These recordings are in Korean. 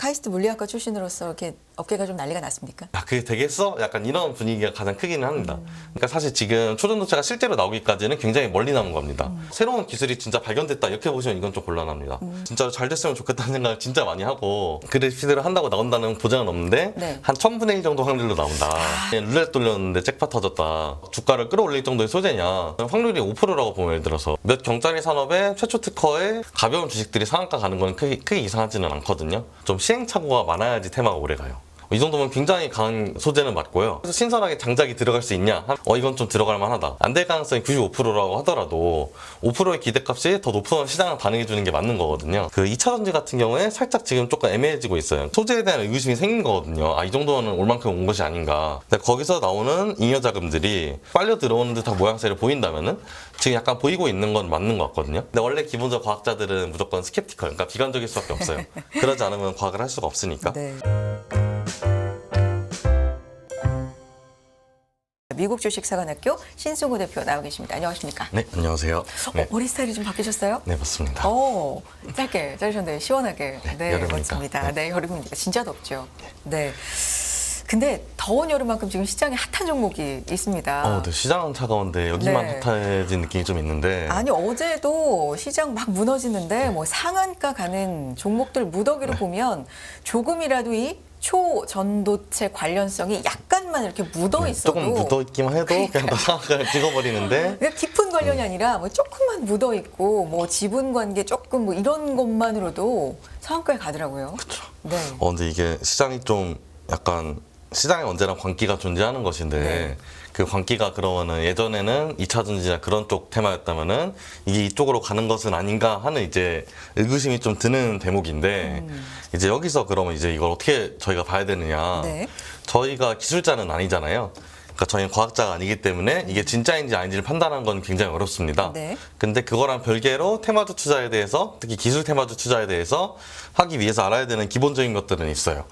카이스트 물리학과 출신으로서 이렇게 업계가 좀 난리가 났습니까? 야, 그게 되겠어? 약간 이런 분위기가 가장 크기는 합니다. 그러니까 사실 지금 초전도체가 실제로 나오기까지는 굉장히 멀리 남은 겁니다. 새로운 기술이 진짜 발견됐다 이렇게 보시면 이건 좀 곤란합니다. 진짜로 잘 됐으면 좋겠다는 생각을 진짜 많이 하고 그래피드를 한다고 나온다는 보장은 없는데 네. 한 1000분의 1 정도 확률로 나온다. 룰렛 돌렸는데 잭팟 터졌다. 주가를 끌어올릴 정도의 소재냐. 확률이 5%라고 보면 예를 들어서 몇 경짜리 산업의 최초 특허에 가벼운 주식들이 상한가 가는 건 크게 이상하지는 않거든요. 좀 시행착오가 많아야지 테마가 오래가요. 이 정도면 굉장히 강한 소재는 맞고요. 그래서 신선하게 장작이 들어갈 수 있냐? 이건 좀 들어갈 만하다. 안 될 가능성이 95%라고 하더라도 5%의 기대값이 더 높은 시장을 반응해주는 게 맞는 거거든요. 그 2차 전지 같은 경우에 살짝 지금 조금 애매해지고 있어요. 소재에 대한 의구심이 생긴 거거든요. 이 정도는 올 만큼 온 것이 아닌가. 근데 거기서 나오는 잉여 자금들이 빨려 들어오는 듯한 모양새를 보인다면은 지금 약간 보이고 있는 건 맞는 것 같거든요. 근데 원래 기본적 과학자들은 무조건 스캡티컬, 그러니까 비관적일 수밖에 없어요. 그러지 않으면 과학을 할 수가 없으니까. 네. 미국 주식사관학교 신승우 대표 나와 계십니다. 안녕하십니까? 네, 안녕하세요. 네, 머리 스타일이 좀 바뀌셨어요? 네 맞습니다. 짧게 자르셨는데 시원하게. 네, 여름이니까. 맞습니다. 네, 여름이니까 진짜 덥죠. 네. 근데 더운 여름만큼 지금 시장에 핫한 종목이 있습니다. 네, 시장은 차가운데 여기만 네. 핫해진 느낌이 좀 있는데. 아니 어제도 시장 막 무너지는데 뭐 상한가 가는 종목들 무더기로 보면 조금이라도 이 초전도체 관련성이 약간만 이렇게 묻어 있어도 조금 묻어 있기만 해도 그냥 다 상한가를 찍어버리는데. 그러니까 깊은 관련이 아니라 뭐 조금만 묻어 있고 뭐 지분 관계 조금 뭐 이런 것만으로도 상한가에 가더라고요. 그렇죠. 네. 근데 이게 시장이 좀 약간 시장에 언제나 광기가 존재하는 것인데 네. 그 광기가 그러면은 예전에는 2차 전지나 그런 쪽 테마였다면은 이게 이쪽으로 가는 것은 아닌가 하는 이제 의구심이 좀 드는 대목인데 이제 여기서 그러면 이제 이걸 어떻게 저희가 봐야 되느냐. 네. 저희가 기술자는 아니잖아요. 그러니까 저희는 과학자가 아니기 때문에 이게 진짜인지 아닌지를 판단하는 건 굉장히 어렵습니다. 네. 근데 그거랑 별개로 테마주 투자에 대해서 특히 기술 테마주 투자에 대해서 하기 위해서 알아야 되는 기본적인 것들은 있어요.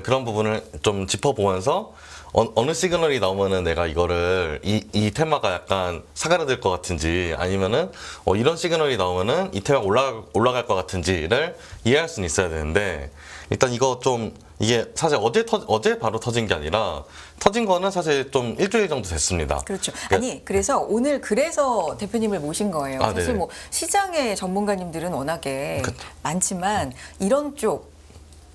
그런 부분을 좀 짚어보면서 어느 시그널이 나오면은 내가 이거를 이 테마가 약간 사그라들 것 같은지 아니면은 이런 시그널이 나오면은 이 테마가 올라갈 것 같은지를 이해할 수는 있어야 되는데 일단 이거 좀 이게 사실 어제 바로 터진 게 아니라 터진 거는 사실 좀 일주일 정도 됐습니다. 그렇죠. 아니 그래서 오늘 그래서 대표님을 모신 거예요. 사실 네네. 뭐 시장의 전문가님들은 워낙에 많지만 이런 쪽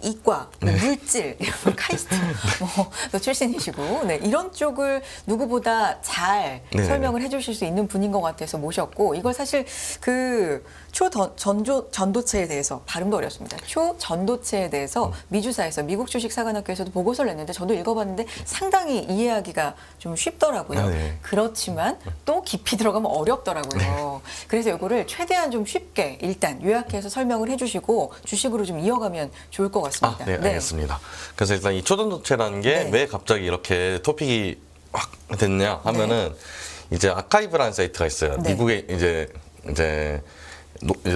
이과, 뭐 물질, 카이스트 뭐 출신이시고 이런 쪽을 누구보다 잘 네네. 설명을 해주실 수 있는 분인 것 같아서 모셨고 이걸 사실 그 초전도체에 대해서 발음도 어렵습니다. 초전도체에 대해서 미주사에서 미국 주식사관학교에서도 보고서를 냈는데 저도 읽어봤는데 상당히 이해하기가 좀 쉽더라고요. 네. 그렇지만 또 깊이 들어가면 어렵더라고요. 그래서 이거를 최대한 좀 쉽게 일단 요약해서 설명을 해주시고 주식으로 좀 이어가면 좋을 것 같습니다. 네, 알겠습니다. 그래서 일단 이 초전도체라는 게 네. 왜 갑자기 이렇게 토픽이 확 됐냐 하면은 이제 아카이브라는 사이트가 있어요. 네. 미국에 이제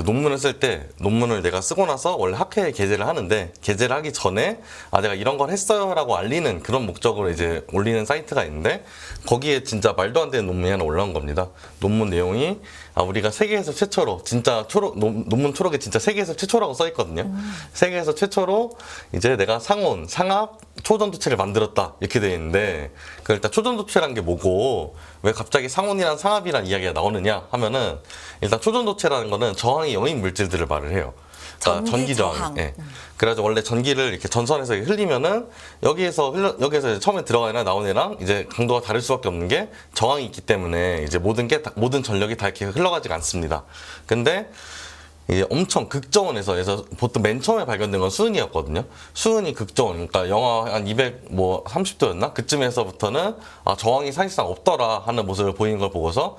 논문을 쓸 때 논문을 내가 쓰고 나서 원래 학회에 게재를 하는데 게재를 하기 전에 내가 이런 걸 했어요라고 알리는 그런 목적으로 이제 올리는 사이트가 있는데 거기에 진짜 말도 안 되는 논문이 하나 올라온 겁니다. 논문 내용이 우리가 세계에서 최초로 진짜 논문 초록에 진짜 세계에서 최초라고 써 있거든요. 세계에서 최초로 이제 내가 상압 초전도체를 만들었다 이렇게 돼 있는데 그 일단 초전도체란 게 뭐고 왜 갑자기 상온이랑 상압이란 이야기가 나오느냐 하면은 일단 초전도체라는 거는 저항이 영인 물질들을 말을 해요. 그러니까 전기 저항. 예. 그래서 원래 전기를 이렇게 전선에서 흘리면은 여기에서 이제 처음에 들어가나 나오느랑 이제 강도가 다를 수밖에 없는 게 저항이 있기 때문에 이제 모든 전력이 다 이렇게 흘러가지가 않습니다. 근데 이게 엄청 극저온에서 그래서 보통 맨 처음에 발견된 건 수은이었거든요. 수은이 극저온, 그러니까 영하 한 230도였나? 그쯤에서부터는 저항이 사실상 없더라 하는 모습을 보이는 걸 보고서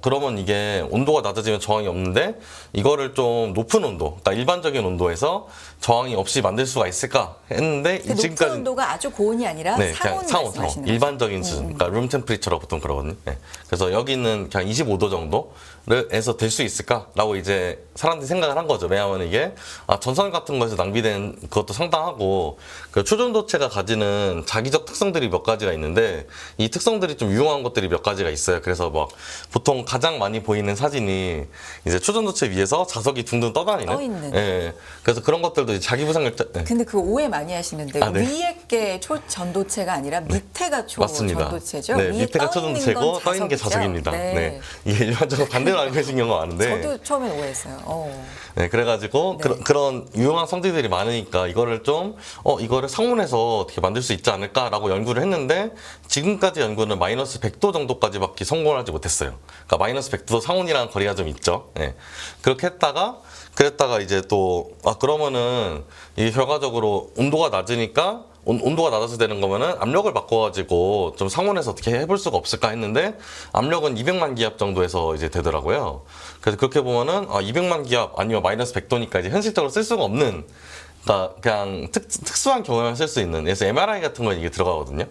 그러면 이게 온도가 낮아지면 저항이 없는데 이거를 좀 높은 온도, 그러니까 일반적인 온도에서 저항이 없이 만들 수가 있을까 했는데 그 높은 온도가 아주 고온이 아니라 상온 말씀하시는 거죠? 일반적인 수준, 그러니까 룸 템퍼리처라고 보통 그러거든요. 네. 그래서 여기는 그냥 25도 정도에서 될 수 있을까라고 이제 사람들이 생각을 한 거죠. 왜냐하면 이게 전선 같은 거에서 낭비된 그것도 상당하고 그 초전도체가 가지는 자기적 특성들이 몇 가지가 있는데 이 특성들이 좀 유용한 것들이 몇 가지가 있어요. 그래서 막 보통 가장 많이 보이는 사진이 이제 초전도체 위에서 자석이 둥둥 떠다니는. 떠있는. 예. 그래서 그런 것들도 이제 자기 부상결자. 네. 근데 그 오해 많이 하시는데 아, 네. 위에 게 초전도체가 아니라 밑에가 맞습니다. 초전도체죠. 네, 위에 밑에가 떠 있는 초전도체고 건 떠 있는 게 자석이죠? 자석입니다. 네. 네. 이게 일반적으로 반대로 알고 계신 경우가 많은데. 저도 처음엔 오해했어요. 네, 그래가지고 네. 그런 유용한 성질들이 많으니까 이거를 좀 이거를 상온에서 어떻게 만들 수 있지 않을까라고 연구를 했는데 지금까지 연구는 마이너스 100도 정도까지밖에 성공하지 못했어요. 그러니까 마이너스 100도 상온이랑 거리가 좀 있죠. 네. 그렇게 그랬다가 이제 또 그러면은 이게 결과적으로 온도가 낮으니까 온도가 낮아서 되는 거면은 압력을 바꿔가지고 좀 상온에서 어떻게 해볼 수가 없을까 했는데 압력은 200만 기압 정도에서 이제 되더라고요. 그래서 그렇게 보면은 200만 기압 아니면 마이너스 100도니까 이제 현실적으로 쓸 수가 없는, 그러니까 그냥 특수한 경우에만 쓸 수 있는, 그래서 MRI 같은 건 이게 들어가거든요.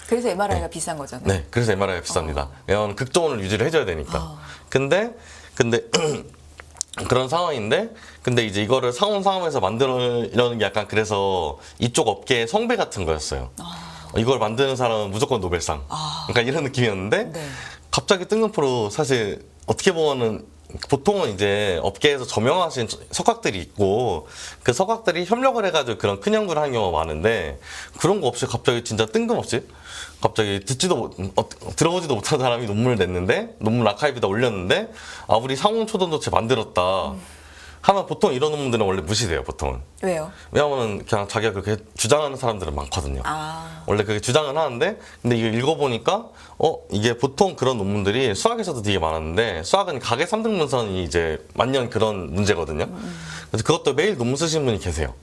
그래서 MRI가 비싼 거잖아요. 네, 그래서 MRI가 비쌉니다. 왜냐하면 극저온을 유지를 해줘야 되니까. 근데 그런 상황인데, 근데 이제 이거를 상온상업에서 만들려는 게 약간 그래서 이쪽 업계의 성배 같은 거였어요. 이걸 만드는 사람은 무조건 노벨상. 그러니까 이런 느낌이었는데, 네. 갑자기 뜬금포로 사실 어떻게 보면은 보통은 이제 업계에서 저명하신 석학들이 있고 그 석학들이 협력을 해가지고 그런 큰 연구를 하는 경우가 많은데 그런 거 없이 갑자기 진짜 뜬금없이 갑자기 들어보지도 못한 사람이 논문을 냈는데 논문 아카이브에다 올렸는데 우리 상온 초전도체 만들었다 하면 보통 이런 논문들은 원래 무시돼요. 보통은. 왜요? 왜냐하면 그냥 자기가 그렇게 주장하는 사람들은 많거든요. 원래 그렇게 주장은 하는데 근데 이거 읽어보니까 이게 보통 그런 논문들이 수학에서도 되게 많았는데 수학은 가계 3등 분선이 이제 만년 그런 문제거든요. 그래서 그것도 매일 논문 쓰시는 분이 계세요.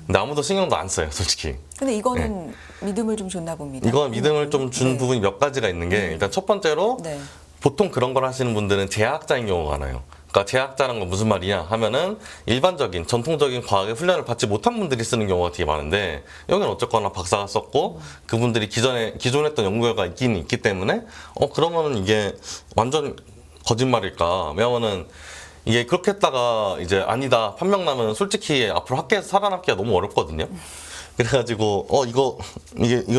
근데 아무도 신경도 안 써요, 솔직히. 근데 이거는 믿음을 좀 줬나 봅니다. 이건 믿음을 좀 준 네. 부분이 몇 가지가 있는 게 일단 첫 번째로 네. 보통 그런 걸 하시는 분들은 제약자인 경우가 많아요. 그러니까 제약자라는 건 무슨 말이냐 하면은 일반적인 전통적인 과학의 훈련을 받지 못한 분들이 쓰는 경우가 되게 많은데 여기는 어쨌거나 박사가 썼고 그분들이 기존에 했던 연구 결과가 있긴 있기 때문에 그러면은 이게 완전 거짓말일까? 왜냐면은 이게 그렇게 했다가 이제 아니다 판명 나면 솔직히 앞으로 학계에서 살아남기가 너무 어렵거든요. 그래가지고 이거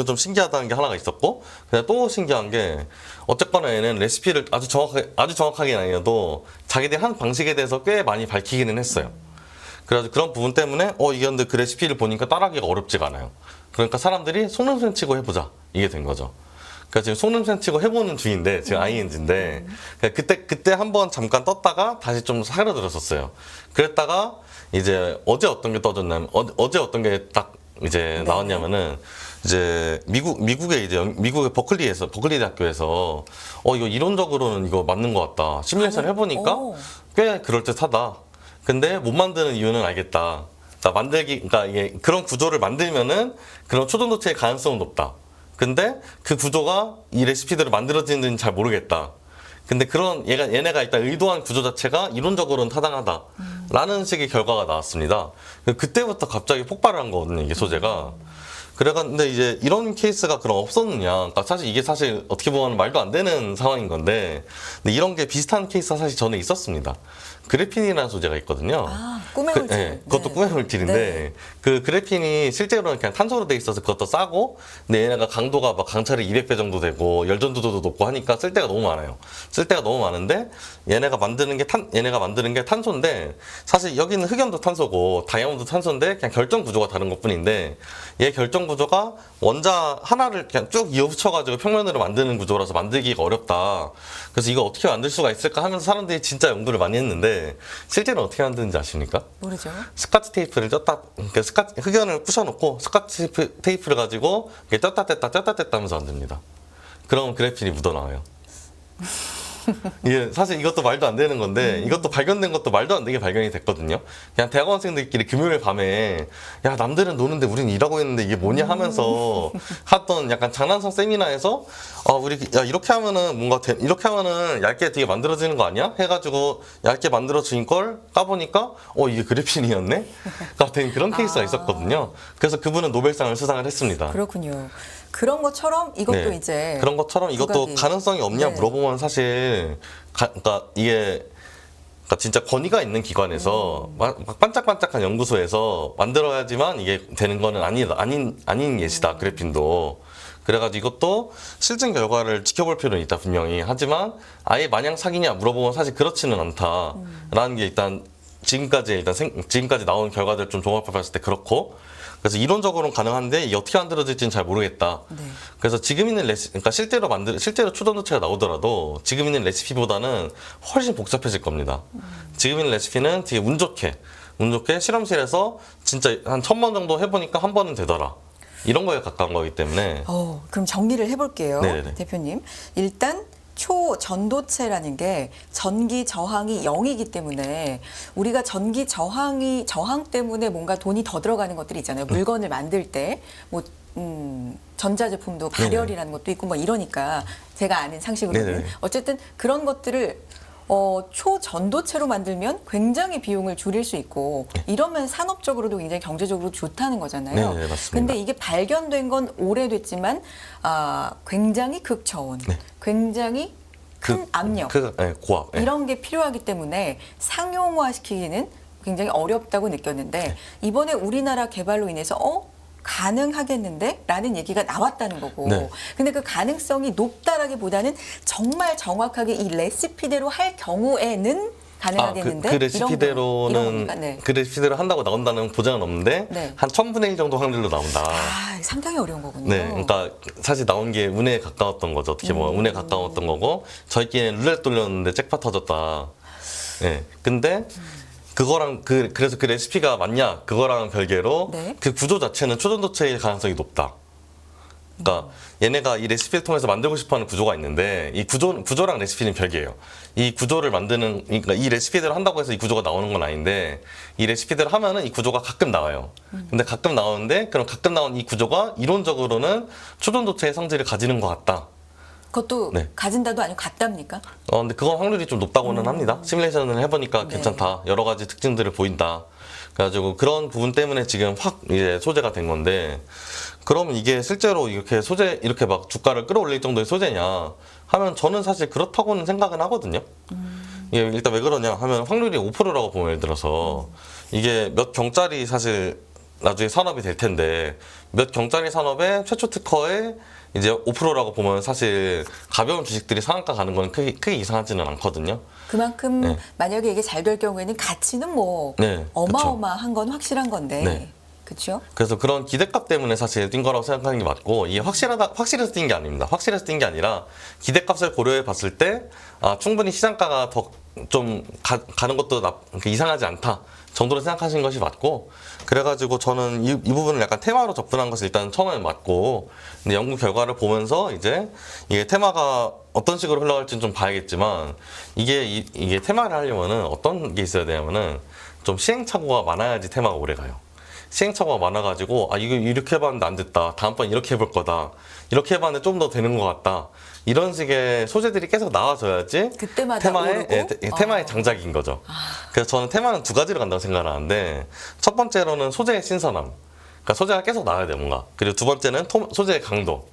좀 신기하다는 게 하나가 있었고 그냥 또 신기한 게 어쨌거나 얘는 레시피를 아주 정확하게는 아니어도 자기들이 한 방식에 대해서 꽤 많이 밝히기는 했어요. 그래서 그런 부분 때문에 이게 근데 그 레시피를 보니까 따라하기가 어렵지가 않아요. 그러니까 사람들이 속눈썹 치고 해보자 이게 된 거죠. 그러니까 지금 속눈썹 치고 해보는 중인데 지금 ING인데 그때 한번 잠깐 떴다가 다시 좀 사그라들었었어요. 그랬다가 이제 어제 어떤 게 떠졌냐면 어제 어떤 게 딱 이제 나왔냐면은 이제 미국의 버클리 대학교에서 이거 이론적으로는 이거 맞는 것 같다. 시뮬레이션 해보니까 꽤 그럴듯하다. 근데 못 만드는 이유는 알겠다. 그러니까 이게 그런 구조를 만들면은 그런 초전도체의 가능성은 높다. 근데 그 구조가 이 레시피대로 만들어지는지는 잘 모르겠다. 근데 얘네가 일단 의도한 구조 자체가 이론적으로는 타당하다라는 식의 결과가 나왔습니다. 그때부터 갑자기 폭발을 한 거거든요, 이게 소재가. 근데 이제 이런 케이스가 그럼 없었느냐. 그러니까 이게 사실 어떻게 보면 말도 안 되는 상황인 건데, 근데 이런 게 비슷한 케이스가 사실 전에 있었습니다. 그래핀이라는 소재가 있거든요. 꿈의 물질. 네, 그것도 네. 꿈의 물질인데 네. 그 그래핀이 실제로는 그냥 탄소로 돼 있어서 그것도 싸고 근데 얘네가 강도가 막 강철이 200배 정도 되고 열전도도 높고 하니까 쓸 데가 너무 많아요. 쓸 데가 너무 많은데 얘네가 만드는 게 탄소인데 사실 여기는 흑연도 탄소고 다이아몬드 탄소인데 그냥 결정 구조가 다른 것뿐인데 얘 결정 구조가 원자 하나를 그냥 쭉 이어붙여가지고 평면으로 만드는 구조라서 만들기가 어렵다. 그래서 이거 어떻게 만들 수가 있을까 하면서 사람들이 진짜 연구를 많이 했는데 실제로 어떻게 만드는지 아십니까? 모르죠. 스카치 테이프를 그러니까 흑연을 부셔놓고 스카치 테이프를 가지고 떴다 뗐다 하면서 만듭니다. 그럼 그래핀이 묻어나와요. 이게 사실 이것도 말도 안 되는 건데 이것도 발견된 것도 말도 안 되게 발견이 됐거든요. 그냥 대학원생들끼리 금요일 밤에 야 남들은 노는데 우린 일하고 있는데 이게 뭐냐 하면서 하던 약간 장난성 세미나에서 우리 이렇게 하면은 이렇게 하면은 얇게 되게 만들어지는 거 아니야? 해가지고 얇게 만들어진 걸 까보니까 이게 그래핀이었네? 된 그런 케이스가 있었거든요. 그래서 그분은 노벨상을 수상을 했습니다. 그렇군요. 그런 것처럼 이것도 네. 이제 그런 것처럼 이것도 부각이. 가능성이 없냐 네. 물어보면 사실 그러니까 진짜 권위가 있는 기관에서 막 반짝반짝한 연구소에서 만들어야지만 이게 되는 거는 아닌 예시다. 그래핀도. 그래가지고 이것도 실증 결과를 지켜볼 필요는 있다 분명히. 하지만 아예 마냥 사기냐 물어보면 사실 그렇지는 않다라는 게 일단 지금까지 일단 지금까지 나온 결과들 좀 종합해 봤을 때 그렇고, 그래서 이론적으로는 가능한데 이게 어떻게 만들어질지는 잘 모르겠다. 네. 그래서 지금 있는 그러니까 실제로 초전도체가 나오더라도 지금 있는 레시피보다는 훨씬 복잡해질 겁니다. 지금 있는 레시피는 되게 운 좋게 실험실에서 진짜 한 1000번 정도 해보니까 한 번은 되더라. 이런 거에 가까운 거기 때문에. 그럼 정리를 해볼게요. 네네네. 대표님. 일단 초전도체라는 게 전기 저항이 0이기 때문에 우리가 전기 저항 때문에 뭔가 돈이 더 들어가는 것들이 있잖아요. 물건을 만들 때 뭐 전자제품도 발열이라는 것도 있고 뭐 이러니까 제가 아는 상식으로는 네네. 어쨌든 그런 것들을 초전도체로 만들면 굉장히 비용을 줄일 수 있고 이러면 산업적으로도 굉장히 경제적으로 좋다는 거잖아요. 네, 맞습니다. 근데 이게 발견된 건 오래됐지만 굉장히 극저온, 네. 굉장히 큰 압력 네, 고압. 네. 이런 게 필요하기 때문에 상용화시키기는 굉장히 어렵다고 느꼈는데 이번에 우리나라 개발로 인해서 가능하겠는데? 라는 얘기가 나왔다는 거고. 네. 근데 그 가능성이 높다라기보다는 정말 정확하게 이 레시피대로 할 경우에는 가능하겠는데? 그 레시피대로는 이런 겁니까? 네. 그 레시피대로 한다고 나온다는 보장은 없는데 네. 한 1000분의 1 정도 확률로 나온다. 상당히 어려운 거군요. 네, 그러니까 사실 나온 게 운에 가까웠던 거죠. 어떻게 보면 운에 가까웠던 거고 저희끼리는 룰렛 돌렸는데 잭팟 터졌다. 네, 근데 그거랑 그래서 그 레시피가 맞냐? 그거랑 별개로 네. 그 구조 자체는 초전도체일 가능성이 높다. 그러니까 얘네가 이 레시피를 통해서 만들고 싶어하는 구조가 있는데 이 구조랑 레시피는 별개예요. 이 구조를 그러니까 이 레시피대로 한다고 해서 이 구조가 나오는 건 아닌데 이 레시피대로 하면은 이 구조가 가끔 나와요. 근데 가끔 나오는데 그럼 가끔 나온 이 구조가 이론적으로는 초전도체의 성질을 가지는 것 같다. 그것도 네. 가진다도 아니고 같답니까? 근데 그건 확률이 좀 높다고는 합니다. 시뮬레이션을 해보니까 네. 괜찮다. 여러 가지 특징들을 보인다. 그래가지고 그런 부분 때문에 지금 확 이제 소재가 된 건데, 그러면 이게 실제로 이렇게 막 주가를 끌어올릴 정도의 소재냐 하면 저는 사실 그렇다고는 생각은 하거든요. 이게 일단 왜 그러냐 하면 확률이 5%라고 보면 예를 들어서 이게 몇 경짜리 사실 나중에 산업이 될 텐데 몇 경짜리 산업의 최초 특허에 이제 5%라고 보면 사실 가벼운 주식들이 상한가 가는 건 크게 이상하지는 않거든요. 그만큼 네. 만약에 이게 잘 될 경우에는 가치는 뭐 네, 어마어마한 건 확실한 건데. 네. 그렇죠? 그래서 그런 기대값 때문에 사실 뛴 거라고 생각하는 게 맞고, 이게 확실해서 뛴 게 아닙니다. 확실해서 뛴 게 아니라 기대값을 고려해 봤을 때 충분히 시장가가 더 좀 가는 것도 이상하지 않다 정도로 생각하신 것이 맞고, 그래가지고 저는 이 부분을 약간 테마로 접근한 것을 일단 처음에 맞고, 근데 연구 결과를 보면서 이제 이게 테마가 어떤 식으로 흘러갈지는 좀 봐야겠지만, 이게 테마를 하려면은 어떤 게 있어야 되냐면은 좀 시행착오가 많아야지 테마가 오래 가요. 시행착오가 많아가지고 이거 이렇게 해봤는데 안 됐다, 다음번 이렇게 해볼 거다, 이렇게 해봤는데 좀 더 되는 것 같다, 이런 식의 소재들이 계속 나와줘야지 그때마다 오르고? 테마의 장작인 거죠. 그래서 저는 테마는 두 가지로 간다고 생각을 하는데, 첫 번째로는 소재의 신선함, 그러니까 소재가 계속 나와야 돼 뭔가. 그리고 두 번째는 소재의 강도.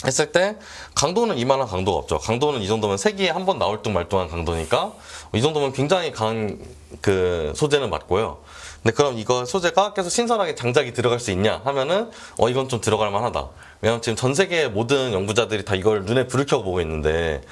했을 때 강도는 이만한 강도가 없죠. 강도는 이 정도면 세기에 한 번 나올 둥 말 둥한 강도니까 이 정도면 굉장히 강한 그 소재는 맞고요. 근데 그럼 이거 소재가 계속 신선하게 장작이 들어갈 수 있냐 하면은 이건 좀 들어갈 만하다. 왜냐면 지금 전 세계의 모든 연구자들이 다 이걸 눈에 불을 켜고 보고 있는데,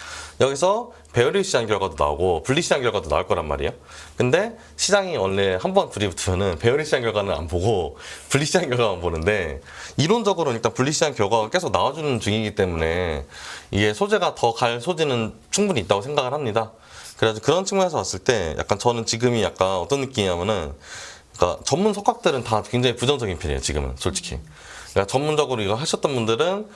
여기서 배열일 시장 결과도 나오고 분리 시장 결과도 나올 거란 말이에요. 근데 시장이 원래 한번 불이 붙으면은 배열일 시장 결과는 안 보고 분리 시장 결과만 보는데, 이론적으로는 일단 분리 시장 결과가 계속 나와주는 중이기 때문에 이게 소재가 더 갈 소지는 충분히 있다고 생각을 합니다. 그래서 그런 측면에서 봤을 때 약간 저는 지금이 약간 어떤 느낌이냐면은, 그러니까 전문 석학들은 다 굉장히 부정적인 편이에요 지금은 솔직히. 그러니까 전문적으로 이거 하셨던 분들은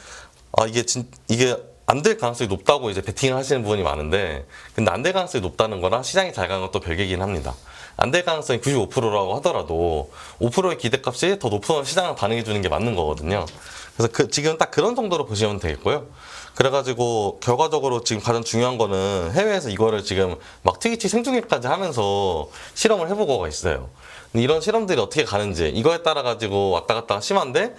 이게 안 될 가능성이 높다고 이제 베팅을 하시는 부분이 많은데, 근데 안 될 가능성이 높다는 거랑 시장이 잘 가는 것도 별개긴 합니다. 안 될 가능성이 95%라고 하더라도 5%의 기대값이 더 높은 시장을 반응해 주는 게 맞는 거거든요. 그래서 지금 딱 그런 정도로 보시면 되겠고요. 그래가지고 결과적으로 지금 가장 중요한 거는 해외에서 이거를 지금 막 트위치 생중계까지 하면서 실험을 해보고가 있어요. 근데 이런 실험들이 어떻게 가는지 이거에 따라 가지고 왔다 갔다 심한데,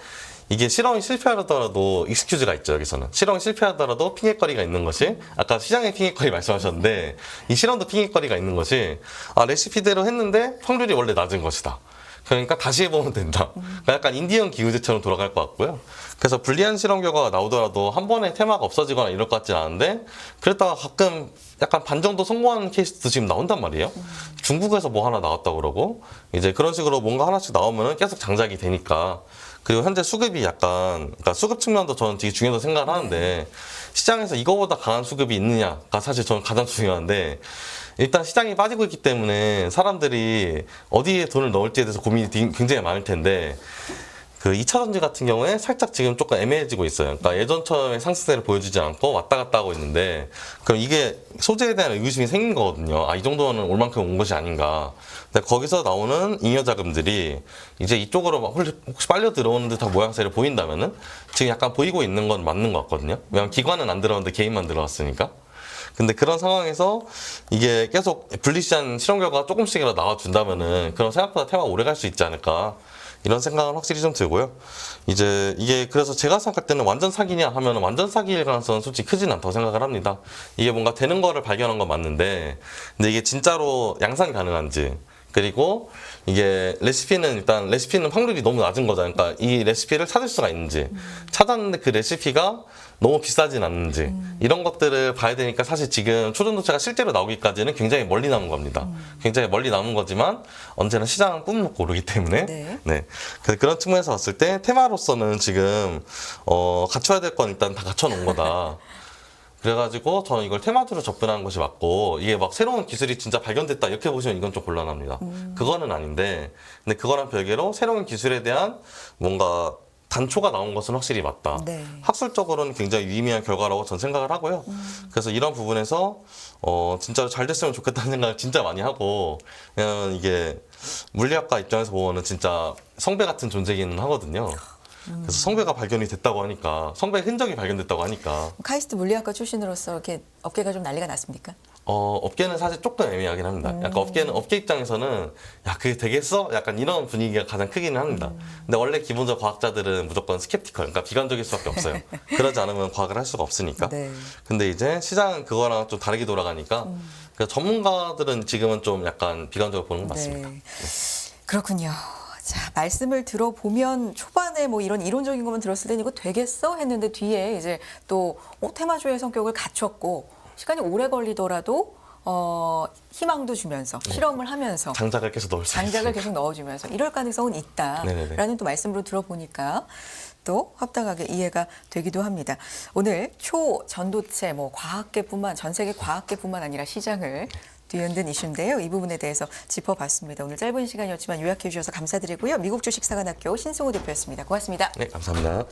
이게 실험이 실패하더라도 익스큐즈가 있죠. 여기서는 실험이 실패하더라도 핑계거리가 있는 것이, 아까 시장의 핑계거리 말씀하셨는데 이 실험도 핑계거리가 있는 것이, 레시피대로 했는데 확률이 원래 낮은 것이다, 그러니까 다시 해보면 된다. 그러니까 약간 인디언 기우제처럼 돌아갈 것 같고요. 그래서 불리한 실험 결과가 나오더라도 한 번에 테마가 없어지거나 이럴 것 같진 않은데, 그랬다가 가끔 약간 반 정도 성공하는 케이스도 지금 나온단 말이에요. 중국에서 뭐 하나 나왔다고 그러고 이제 그런 식으로 뭔가 하나씩 나오면은 계속 장작이 되니까. 그리고 현재 수급이 약간, 그러니까 수급 측면도 저는 되게 중요하다고 생각을 하는데 시장에서 이거보다 강한 수급이 있느냐가 사실 저는 가장 중요한데 일단 시장이 빠지고 있기 때문에 사람들이 어디에 돈을 넣을지에 대해서 고민이 굉장히 많을 텐데 그 2차 전지 같은 경우에 살짝 지금 조금 애매해지고 있어요. 그러니까 예전처럼의 상승세를 보여주지 않고 왔다 갔다 하고 있는데 그럼 이게 소재에 대한 의구심이 생긴 거거든요. 아, 이 정도는 올 만큼 온 것이 아닌가. 근데 거기서 나오는 잉여 자금들이 이제 이쪽으로 막 혹시 빨려 들어오는 듯한 모양새를 보인다면은 지금 약간 보이고 있는 건 맞는 것 같거든요. 왜냐면 기관은 안 들어왔는데 개인만 들어왔으니까. 근데 그런 상황에서 이게 계속 불리시한 실험 결과가 조금씩이라도 나와준다면은 그런 생각보다 테마가 오래 갈 수 있지 않을까. 이런 생각은 확실히 좀 들고요. 이제 이게 그래서 제가 생각할 때는 완전 사기냐 하면 완전 사기일 가능성은 솔직히 크진 않다고 생각을 합니다. 이게 뭔가 되는 거를 발견한 건 맞는데 근데 이게 진짜로 양산이 가능한지 그리고 이게 레시피는 확률이 너무 낮은 거잖아요. 그러니까 이 레시피를 찾을 수가 있는지 찾았는데 그 레시피가 너무 비싸진 않는지 이런 것들을 봐야 되니까 사실 지금 초전도체가 실제로 나오기까지는 굉장히 멀리 남은 겁니다. 굉장히 멀리 남은 거지만 언제나 시장은 꿈 먹고 오르기 때문에 네. 그래서 그런 측면에서 봤을 때 테마로서는 지금 갖춰야 될 건 일단 다 갖춰놓은 거다. 그래가지고 저는 이걸 테마주로 접근하는 것이 맞고 이게 막 새로운 기술이 진짜 발견됐다 이렇게 보시면 이건 좀 곤란합니다. 그거는 아닌데 근데 그거랑 별개로 새로운 기술에 대한 뭔가 단초가 나온 것은 확실히 맞다. 네. 학술적으로는 굉장히 유의미한 결과라고 전 생각을 하고요. 그래서 이런 부분에서 진짜로 잘 됐으면 좋겠다는 생각을 진짜 많이 하고 그냥 이게 물리학과 입장에서 보면은 진짜 성배 같은 존재기는 하거든요. 그래서 성배가 발견이 됐다고 하니까 성배의 흔적이 발견됐다고 하니까 카이스트 물리학과 출신으로서 이렇게 업계가 좀 난리가 났습니까? 업계는 사실 조금 애매하긴 합니다. 약간 업계 입장에서는 야 그게 되겠어? 약간 이런 분위기가 가장 크기는 합니다. 근데 원래 기본적 과학자들은 무조건 스캡티컬, 그러니까 비관적일 수밖에 없어요. 그러지 않으면 과학을 할 수가 없으니까. 네. 근데 이제 시장은 그거랑 좀 다르게 돌아가니까 그래서 전문가들은 지금은 좀 약간 비관적으로 보는 건 맞습니다. 네. 그렇군요. 자, 말씀을 들어보면 초반에 뭐 이런 이론적인 것만 들었을 때는 이거 되겠어? 했는데 뒤에 이제 또 테마주의 성격을 갖췄고 시간이 오래 걸리더라도 희망도 주면서 실험을 하면서 장작을 계속 넣을 수 장작을 있어요. 계속 넣어주면서 이럴 가능성은 네네네. 있다라는 또 말씀으로 들어보니까 또 합당하게 이해가 되기도 합니다. 오늘 초전도체 뭐 과학계뿐만 전 세계 과학계뿐만 아니라 시장을 뒤흔든 이슈인데요. 이 부분에 대해서 짚어봤습니다. 오늘 짧은 시간이었지만 요약해 주셔서 감사드리고요. 미국 주식사관학교 신승호 대표였습니다. 고맙습니다. 네, 감사합니다.